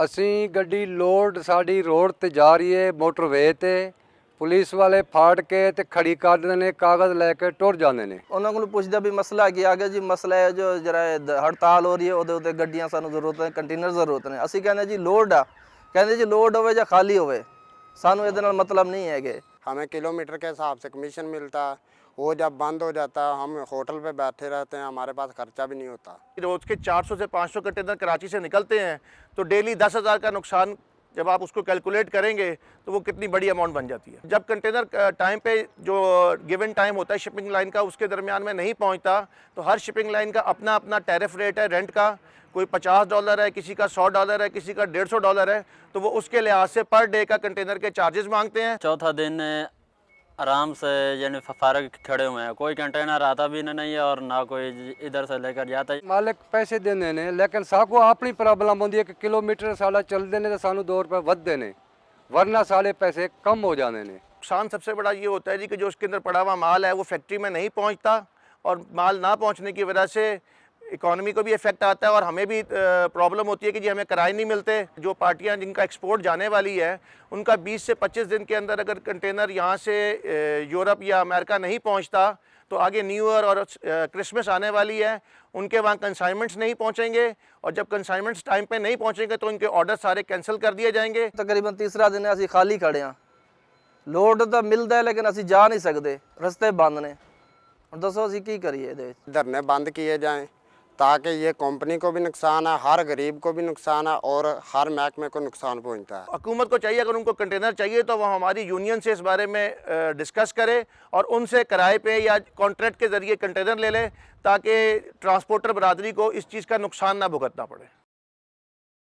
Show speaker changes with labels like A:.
A: ਅਸੀਂ ਗੱਡੀ ਲੋਡ ਸਾਡੀ ਰੋਡ ਤੇ ਜਾ ਰਹੀ ਹੈ ਮੋਟਰਵੇ ਤੇ ਪੁਲਿਸ ਵਾਲੇ ਫਾੜ ਕੇ ਤੇ ਖੜੀ ਕਰ ਦਿੰਦੇ ਨੇ ਕਾਗਜ਼ ਲੈ ਕੇ ਟੁਰ ਜਾਂਦੇ ਨੇ।
B: ਉਹਨਾਂ ਕੋਲ ਪੁੱਛਦਾ ਵੀ ਮਸਲਾ ਕੀ ਆ ਗਿਆ ਜੀ। ਮਸਲਾ ਹੈ ਜੋ ਜਿਹੜਾ ਹੜਤਾਲ ਹੋ ਰਹੀ ਹੈ ਉਹਦੇ ਉੱਤੇ ਗੱਡੀਆਂ ਸਾਨੂੰ ਜ਼ਰੂਰਤ ਹੈ, ਕੰਟੇਨਰ ਜ਼ਰੂਰਤ ਨੇ। ਅਸੀਂ ਕਹਿੰਦੇ ਜੀ ਲੋਡ ਆ, ਕਹਿੰਦੇ ਜੀ ਲੋਡ ਹੋਵੇ ਜਾਂ ਖਾਲੀ ਹੋਵੇ ਸਾਨੂੰ ਇਹਦੇ ਨਾਲ मतलब नहीं है कि
C: हमें किलोमीटर के हिसाब से कमीशन मिलता है। वो जब बंद हो जाता है हम होटल पे बैठे रहते हैं, हमारे पास खर्चा भी नहीं होता।
D: रोज़ के 400 से 500 कंटेनर कराची से निकलते हैं तो डेली 10,000 का नुकसान जब आप उसको कैलकुलेट करेंगे तो वो कितनी बड़ी अमाउंट बन जाती है। जब कंटेनर टाइम पे जो गिवन टाइम होता है शिपिंग लाइन का उसके दरमियान में नहीं पहुंचता तो हर शिपिंग लाइन का अपना अपना टैरिफ रेट है रेंट का। कोई $50 है, किसी का $100 है, किसी का $150 है, तो वो उसके लिहाज से पर डे का कंटेनर के चार्जेस मांगते हैं।
E: चौथा दिन आराम से यानी फारग खड़े हुए हैं, कोई कंटेनर आता भी नहीं है और ना कोई इधर से लेकर जाता है।
A: मालिक पैसे देंदे ने लेकिन साको अपनी प्रॉब्लम होंदी है कि किलोमीटर साडा चलदे ने ते सानू 2 रुपए वधदे ने, वरना साडे पैसे कम हो जाने ने।
D: नुकसान सबसे बड़ा ये होता है जी कि जो उसके अंदर पड़ा हुआ माल है वो फैक्ट्री में नहीं पहुंचता और माल ना पहुंचने की वजह से इकॉनमी को भी इफेक्ट आता है और हमें भी प्रॉब्लम होती है कि जी हमें किराए नहीं मिलते। जो पार्टियां जिनका एक्सपोर्ट जाने वाली है उनका 20 से 25 दिन के अंदर अगर कंटेनर यहाँ से यूरोप या अमेरिका नहीं पहुँचता तो आगे न्यू ईयर और क्रिसमस आने वाली है, उनके वहाँ कंसाइनमेंट्स नहीं पहुँचेंगे और जब कंसाइनमेंट्स टाइम पे नहीं पहुँचेंगे तो उनके ऑर्डर सारे कैंसिल कर दिए जाएंगे।
B: तकरीबन तीसरा दिन असी खाली खड़े हाँ, लोड तो मिलता है लेकिन असी जा नहीं सकते, रस्ते बंद ने। दसो असी की करिए?
C: धरने बंद किए जाएं ताकि ये कंपनी को भी नुकसान है, हर गरीब को भी नुकसान है और हर महकमे को नुकसान पहुंचता है।
D: हुकूमत को चाहिए अगर उनको कंटेनर चाहिए तो वो हमारी यूनियन से इस बारे में डिस्कस करे और उनसे किराए पे या कॉन्ट्रैक्ट के ज़रिए कंटेनर ले ले ताकि ट्रांसपोर्टर बरादरी को इस चीज़ का नुकसान ना भुगतना पड़े।